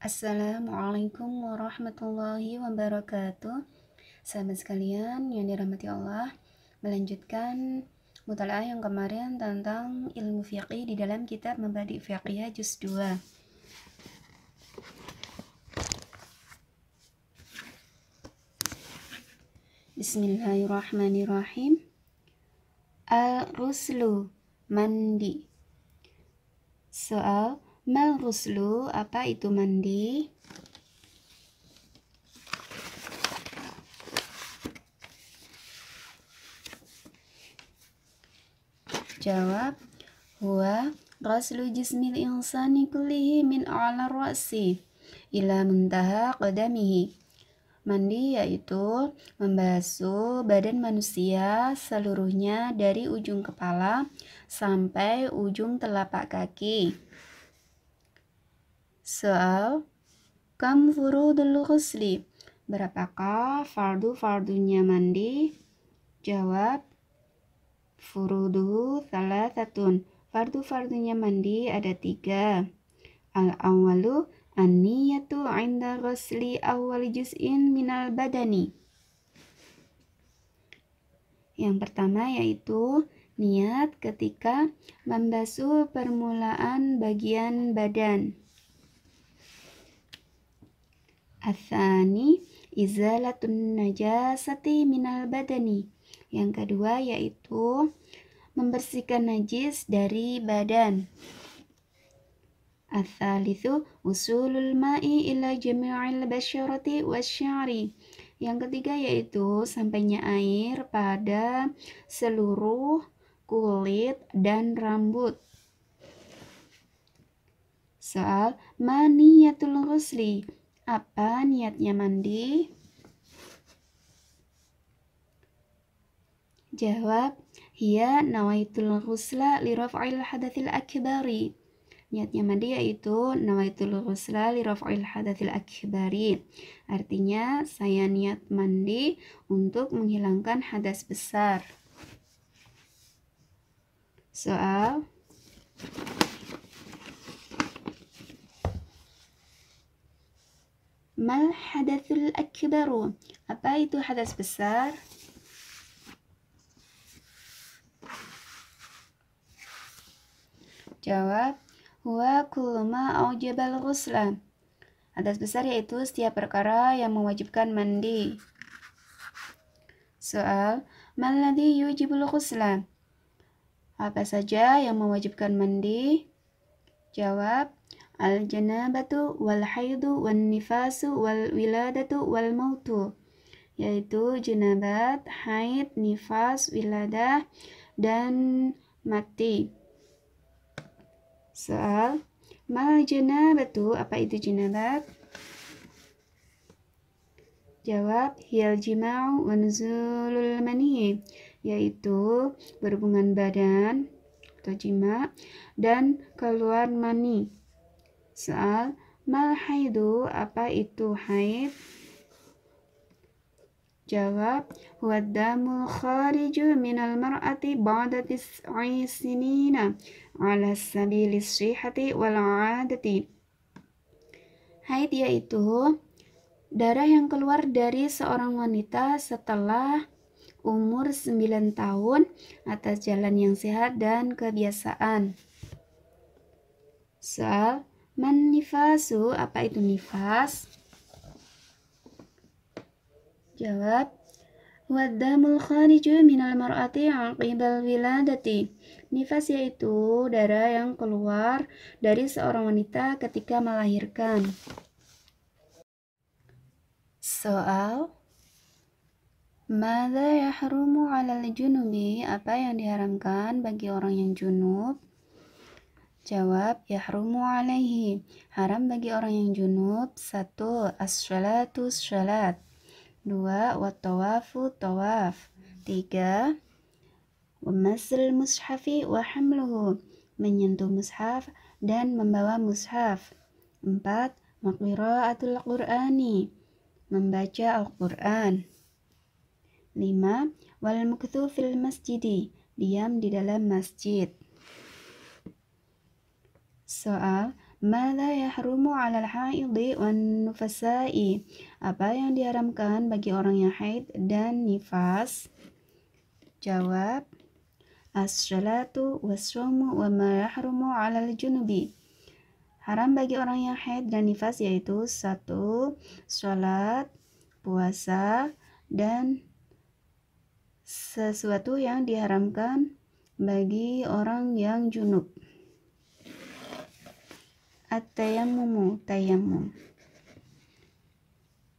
Assalamualaikum warahmatullahi wabarakatuh. Sahabat sekalian yang dirahmati Allah, melanjutkan mutalaah yang kemarin tentang ilmu fiqih di dalam kitab Mabadi' Fiqhiyah juz 2. Bismillahirrahmanirrahim. Al-ruslu, mandi. Soal, mal ruslu, apa itu mandi? Jawab, huwa ghaslu jismil insani kullihi min a'la ra'si ila muntaha qadamihi. Mandi yaitu membasuh badan manusia seluruhnya dari ujung kepala sampai ujung telapak kaki. Soal, kam furudul ghusli, berapakah fardu-fardunya mandi? Jawab, furuduhu thalathatun, fardu-fardunya mandi ada 3. Al-awwalu an-niyatu 'inda ghusli awwal juz'in minal badani. Yang pertama yaitu niat ketika membasuh permulaan bagian badan. Ats-tsani izalatun najasati minal badani. Yang kedua yaitu membersihkan najis dari badan. Ats-tsalitsu usulul ma'i ila jami'il basyarati wasy'ari. Yang ketiga yaitu sampainya air pada seluruh kulit dan rambut. Soal, ma niyatul ghusli, apa niatnya mandi? Jawab, hiya nawaitul ghusla li raf'il hadatsil akbari. Niatnya mandi yaitu nawaitul ghusla li raf'il hadatsil akbari. Artinya saya niat mandi untuk menghilangkan hadas besar. Soal, mal hadatsul akbaru, apa itu hadas besar? Jawab, huwa kullu ma aujabal ghusla. Hadas besar yaitu setiap perkara yang mewajibkan mandi. Soal, mal ladzi yujibul ghusla, apa saja yang mewajibkan mandi? Jawab, al-janabatu wal haidu wan nifasu wal wiladatu wal mautu, yaitu jenabat, haid, nifas, wiladah, dan mati. Soal, mal janabatu, apa itu jenabat? Jawab, hiyal jima'u wa nuzulul mani, yaitu berhubungan badan atau jima dan keluar mani. Soal, mal haidu, apa itu haid? Jawab, huwa damul khariju minal mar'ati ba'da tis'i sinina ala sabilis sihhati wal 'adati. Haid yaitu darah yang keluar dari seorang wanita setelah umur 9 tahun atas jalan yang sehat dan kebiasaan. Soal, man nifasu, apa itu nifas? Jawab, huwa damul khariju minal mar'ati 'aqibal wiladati. Nifas yaitu darah yang keluar dari seorang wanita ketika melahirkan. Soal, madza yahrumu 'alal junubi, apa yang diharamkan bagi orang yang junub? Jawab, yahrumu 'alaihi, haram bagi orang yang junub. 1. As-sholatu, sholat. 2. Wat-tawafu, tawaf. 3. Wamasul mushafi wa hamluhu, menyentuh mushaf dan membawa mushaf. 4. Maqiraatul qur'ani, membaca Al-Quran. 5. Wal mukthu fil masjidi, diam di dalam masjid. Soal, Mada yahrumu 'alal haidhi wan nufasa'i? Apa yang diharamkan bagi orang yang haid dan nifas? Jawab, as-salatu was-shaumu wa ma yahrumu 'alal junubi. Haram bagi orang yang haid dan nifas yaitu 1. Sholat, puasa, dan sesuatu yang diharamkan bagi orang yang junub. At-tayammumu, tayammum.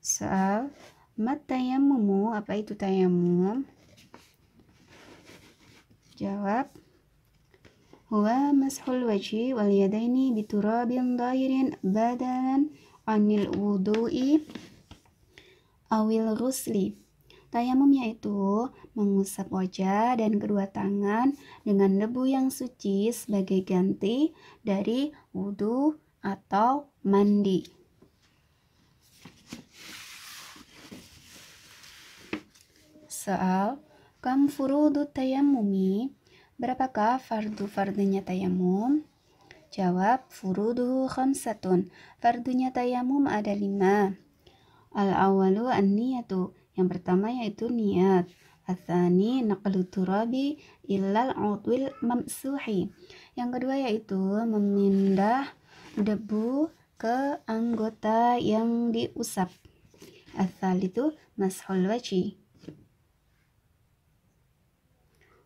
Soal, mat tayammumu, apa itu tayammum? Jawab, huwa mashul wajhi wal yadaini biturabin dhahirin badalan anil wudu'i awil ghusli. Tayamum yaitu mengusap wajah dan kedua tangan dengan debu yang suci sebagai ganti dari wudu atau mandi. Soal, kam furudu tayammumi? Berapakah fardu-fardunya tayamum? Jawab, furuduhu khamsatun. Fardunya tayamum ada 5. Al-awalu an-niyatu. Yang pertama yaitu niat. Atsani naqlu turabi illal udwil mamsuhi. Yang kedua yaitu memindah debu ke anggota yang diusap. Ats-tsalitu mashul wajhi.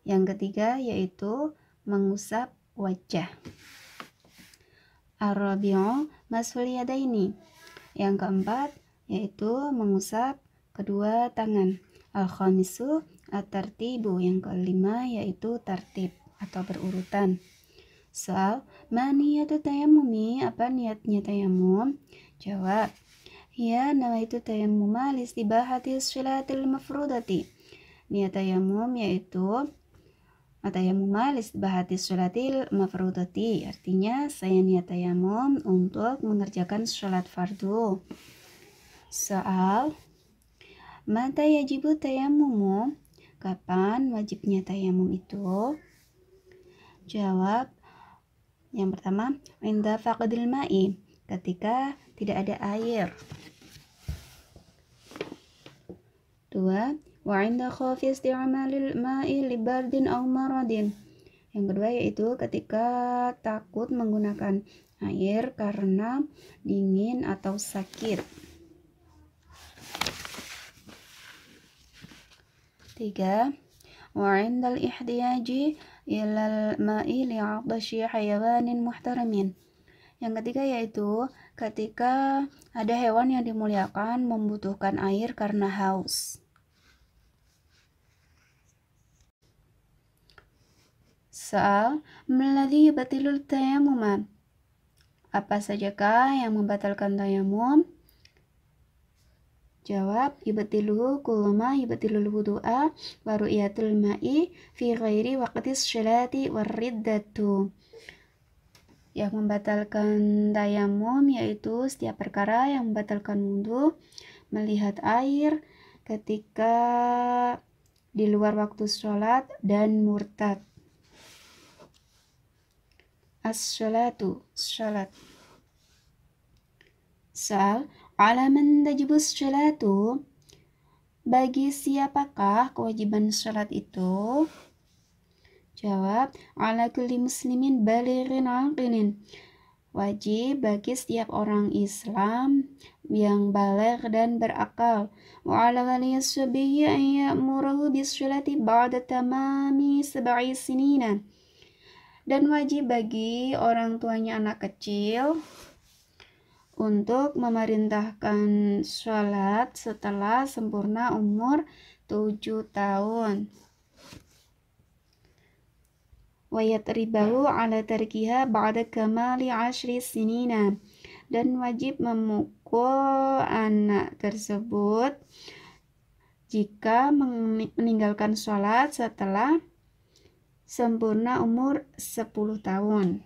Yang ketiga yaitu mengusap wajah. Ar-rabi'u mashul yadaini. Yang keempat yaitu mengusap kedua tangan. Al-khamisu at-tartibu. Yang kelima yaitu tartib atau berurutan. Soal, ma niyatu tayammumi? Apa niatnya tayamum? Jawab, ya nawaitu tayammuma listibahati sholatil mafrudati. Niat tayamum yaitu tayammuma listibahati sholatil mafrudati. Artinya saya niat tayamum untuk mengerjakan sholat fardu. Soal, mata yajibu tayammumu? Kapan wajibnya tayamum itu? Jawab, yang pertama, inda faqdil ma'i, ketika tidak ada air. 2. Wa inda khawfi isti'malil ma'i li bardin aw maradin. Yang kedua yaitu ketika takut menggunakan air karena dingin atau sakit. 3. Wa indal ihtiyaji ilal ma'i li'atashi hayawanin muhtaramin. Yang ketiga yaitu ketika ada hewan yang dimuliakan membutuhkan air karena haus. Soal, maladhi batilul tayammum? Apa sajakah yang membatalkan tayamum? Jawab, yubatiluhu kullama yubatilul wudu'a wa ru'yatul ma'i fi ghairi waqtis sholati warriddatu. Yang membatalkan tayamum yaitu setiap perkara yang membatalkan wudu, melihat air ketika di luar waktu sholat, dan murtad. As-sholatu, sholat. Soal, ala man tajibus sholatu? Bagi siapakah kewajiban sholat itu? Jawab, ala kulli muslimin balighin aqilin. Wajib bagi setiap orang Islam yang baligh dan berakal. Wa ala waliyis sabiyyi an ya'murahu bis sholati ba'da tamami 7 sinina. Dan wajib bagi orang tuanya anak kecil untuk memerintahkan sholat setelah sempurna umur 7 tahun. Wa yatribahu ala tarkiha ba'da kamali 10 sinina. Dan wajib memukul anak tersebut jika meninggalkan sholat setelah sempurna umur 10 tahun.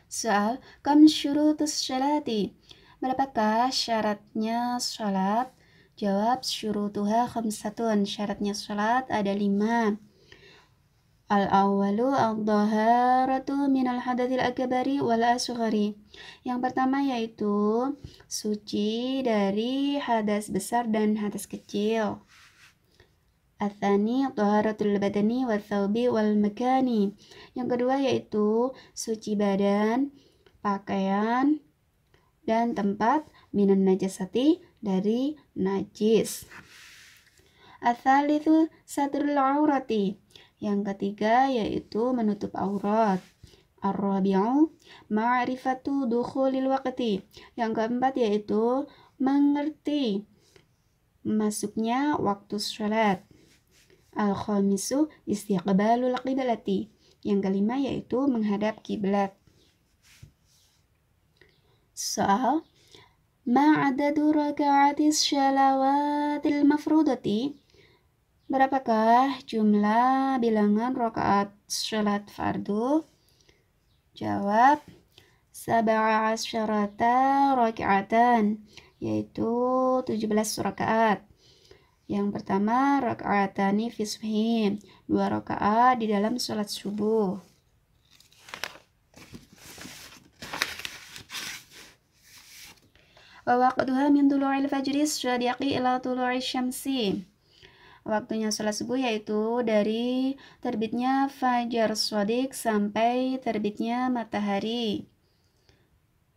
Soal, kam syurutus sholati? Berapakah syaratnya sholat? Jawab, syurutuha khamsatun. Syaratnya sholat ada 5. Al-awwalu al-dhaharatu minal hadatsil akbari wal asghari. Yang pertama yaitu suci dari hadas besar dan hadas kecil. Atsani dhaharatul badani wal thawbi wal makani. Yang kedua yaitu suci badan, pakaian, dan tempat minan najasati dari najis. Ats-tsalitsu satrul aurati. Yang ketiga yaitu menutup aurat. Ar-rabi'u ma'rifatu dukhulil waqti. Yang keempat yaitu mengerti masuknya waktu sholat. Al-khamisu istiqbalul qiblati. Yang kelima yaitu menghadap kiblat. Soal ma'adadu raka'atis syalawatil mafrudati. Berapakah jumlah bilangan rakaat sholat fardu? Jawab, sab'a asyarata raka'atan, yaitu 17 rakaat. Yang pertama, raka'atani fi subhi, 2 rakaat di dalam sholat subuh. Wa waqtuha min tulu'il fajri syadiqi ila tulu'i syamsi. Waktunya sholat subuh yaitu dari terbitnya fajar shadiq sampai terbitnya matahari.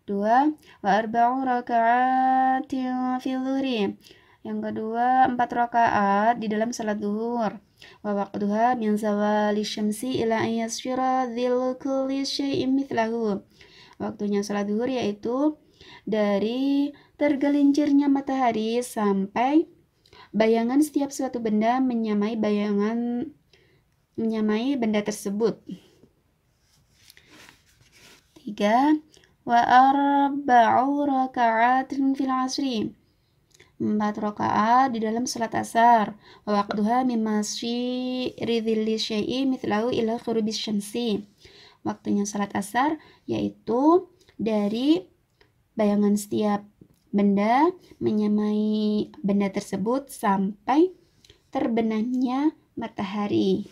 2. Wa arba'u raka'atin fi dhuhri. Yang kedua 4 rakaat di dalam salat zuhur. Wa waqtuha min zawali syamsi ila an yasfira dhillu kulli syai'in mithlahu. Waktunya salat zuhur yaitu dari tergelincirnya matahari sampai bayangan setiap suatu benda menyamai benda tersebut. 3. Wa arba'u raka'atin fil asri. 4 rakaat di dalam salat asar. Wa waqtuha min masyiri dhilli syai'i mithlahu ila ghurubis syamsi. Waktunya salat asar yaitu dari bayangan setiap benda menyamai benda tersebut sampai terbenamnya matahari.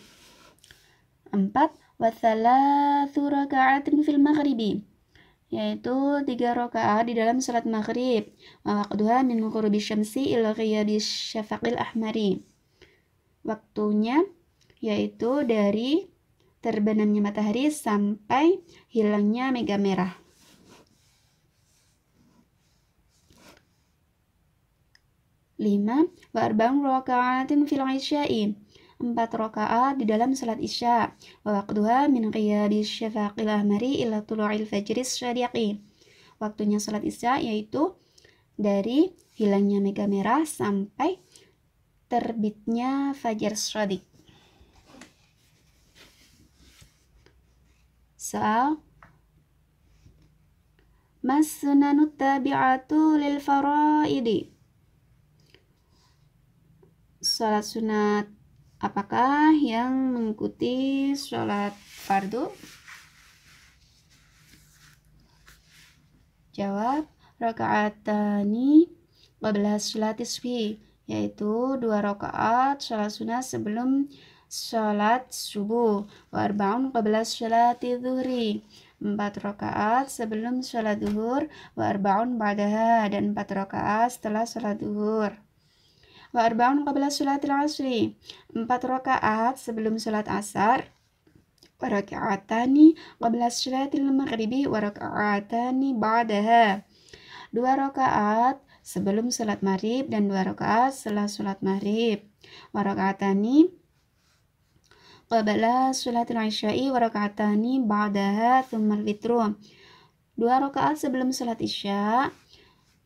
4. Wa thalathu raka'atin fil maghribi, yaitu 3 rakaat di dalam salat maghrib. Wa waqtuha min ghurubi syamsi ila ghiyabis syafaqil ahmari. Waktunya yaitu dari terbenamnya matahari sampai hilangnya mega merah. 5. Wa arba'u raka'atin fil isya'i. 4 rakaat di dalam salat isya. Wa waqtuha min ghiyabis syafaqil ahmari ila tulu'il fajris syadiqi. Waktunya salat isya yaitu dari hilangnya mega merah sampai terbitnya fajar syadiq. Soal mas sunanut tabi'atu lil faraidi. Sholat sunat apakah yang mengikuti sholat fardu? Jawab, raka'atani qabla sholati subhi, yaitu 2 rakaat sholat sunat sebelum sholat subuh. Wa arba'un qabla sholati dhuhri, 4 rakaat sebelum sholat zuhur. Wa arba'un ba'daha, dan 4 rakaat setelah sholat zuhur. Wa arba'un qabla sholatil asri, 4 rakaat sebelum sholat asar. Wa raka'atani qabla sholatil maghribi wa raka'atani ba'daha, 2 rakaat sebelum sholat maghrib dan 2 rakaat setelah sholat maghrib. Wa raka'atani qabla sholatil isya'i wa raka'atani ba'daha tsummal witru, 2 rakaat sebelum sholat isya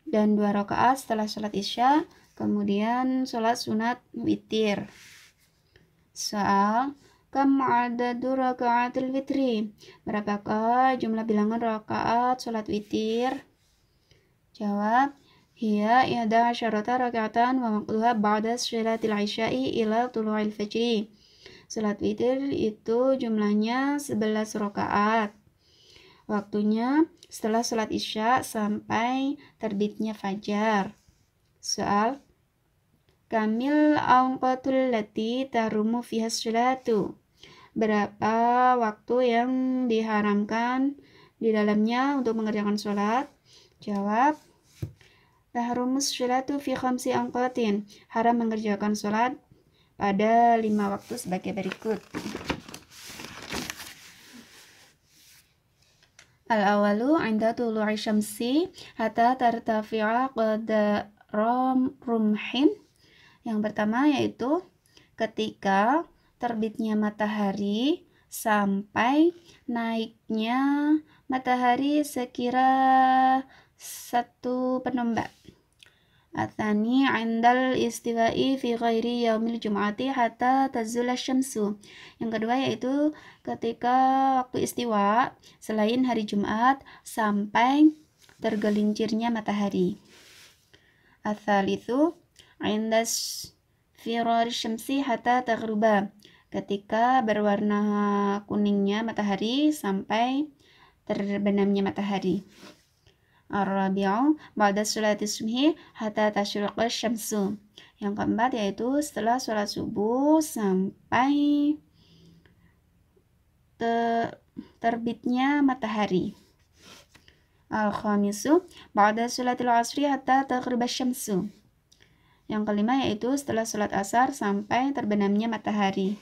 dan 2 rakaat setelah sholat isya, kemudian sholat sunat witir. Soal, kam adadu raka'atil witri. Berapakah jumlah bilangan rakaat sholat witir? Jawab, hiya ihda asyarata raka'atan wa waqtuha ba'da sholatil isya'i ila tulu'il fajri. Sholat witir itu jumlahnya 11 rakaat. Waktunya setelah sholat isya sampai terbitnya fajar. Soal, kamil awqatul lati tarumu fiha sholatu. berapa waktu yang diharamkan di dalamnya untuk mengerjakan sholat? Jawab, tahrumus sholatu fi khamsi awqatin. Haram mengerjakan sholat pada 5 waktu sebagai berikut. Al-awalu 'inda tulu'i syamsi hatta tartafi'a qadra rumhin. Yang pertama yaitu ketika terbitnya matahari sampai naiknya matahari sekira 1 penombak. Atsani 'indal istiwa'i fi ghairi yaumil jum'ati hatta tazula syamsu. Yang kedua yaitu ketika waktu istiwa selain hari Jumat sampai tergelincirnya matahari. Ats-tsalitsu 'inda firari syamsi hatta taghruba. Ketika berwarna kuningnya matahari sampai terbenamnya matahari. Ar-rabi'u ba'da sholati subhi hatta tasyruqa syamsu. Yang keempat yaitu setelah sholat subuh sampai terbitnya matahari. Al-khamisu ba'da sholatil asri hatta taghriba syamsu. Yang kelima yaitu setelah sholat asar sampai terbenamnya matahari.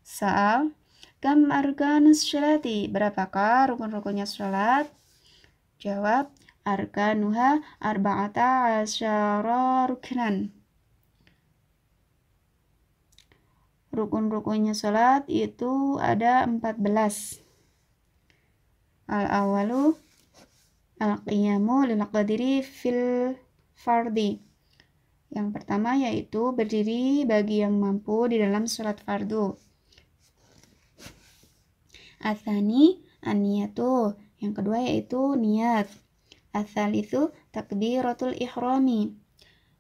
Soal, kam arkanus sholati? Berapakah rukun-rukunnya sholat? Jawab, arkanuha arba'ata asyara ruknan. Rukun-rukunnya sholat itu ada 14. Al-awalu al-qiyamu lil qadiri fil fardi. Yang pertama yaitu berdiri bagi yang mampu di dalam sholat fardu. Atsani an-niyatu. Yang kedua yaitu niat. Ats-tsalitsu takbiratul ihrami.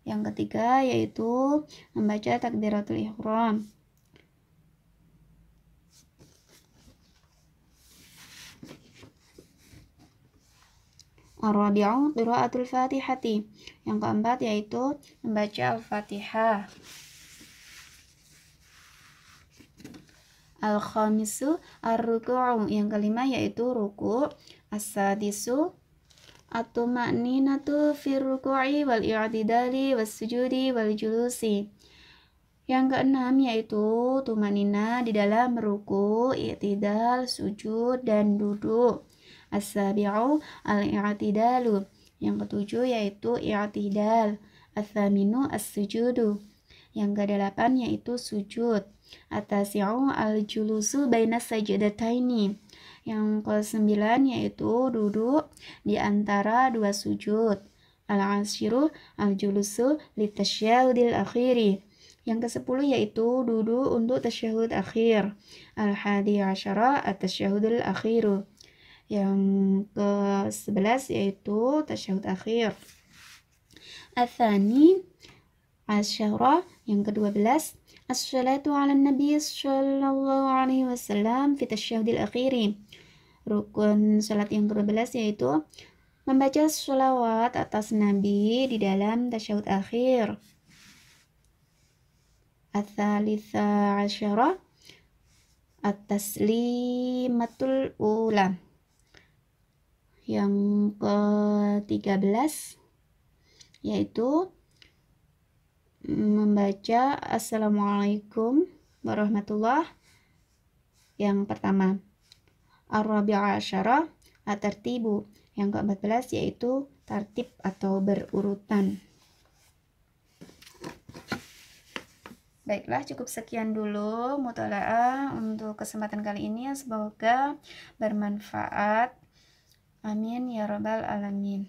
Yang ketiga yaitu membaca takbiratul ihram. Ar-rabi'u qiraatul fatihati. Yang keempat yaitu membaca al-fatihah. Al-khamisu ar-ruku'u. Yang kelima yaitu ruku'. As-sadisu at-tuma'ninatu fir ruku'i wal i'tidali was sujudi wal julusi. Yang keenam yaitu tumanina di dalam ruku', i'tidal, sujud dan duduk. As-sabi'u al-i'tidalu. Yang ketujuh yaitu i'tidal. Ats-tsaminu as-sujudu. Yang kedelapan yaitu sujud. At-tasi'u al-julusu baina sajdataini. Yang ke-9 yaitu duduk di antara dua sujud. Al-ashiru al-julusu litasyahudil akhiri. Yang ke-10 yaitu duduk untuk tasyahud akhir. Al-hadi asyara at-tasyahudul akhiru. Yang ke-11 yaitu tasyahud akhir. Ats-tsani asyara. Yang ke-12 as-sholatu 'alan nabi sallallahu alaihi wasallam fi tasyahudil akhiri. Rukun salat yang ke-12 yaitu membaca sholawat atas Nabi di dalam tasyahud akhir. Ats-tsalitsah asyara at-taslimatul ula. Yang ke-13 yaitu membaca assalamualaikum warahmatullah. Yang pertama. Ar-rabi'a asyara at-tartibu. Yang ke-14 yaitu tartib atau berurutan. Baiklah, cukup sekian dulu mutalaah untuk kesempatan kali ini. Semoga bermanfaat. Amin ya rabbal alamin.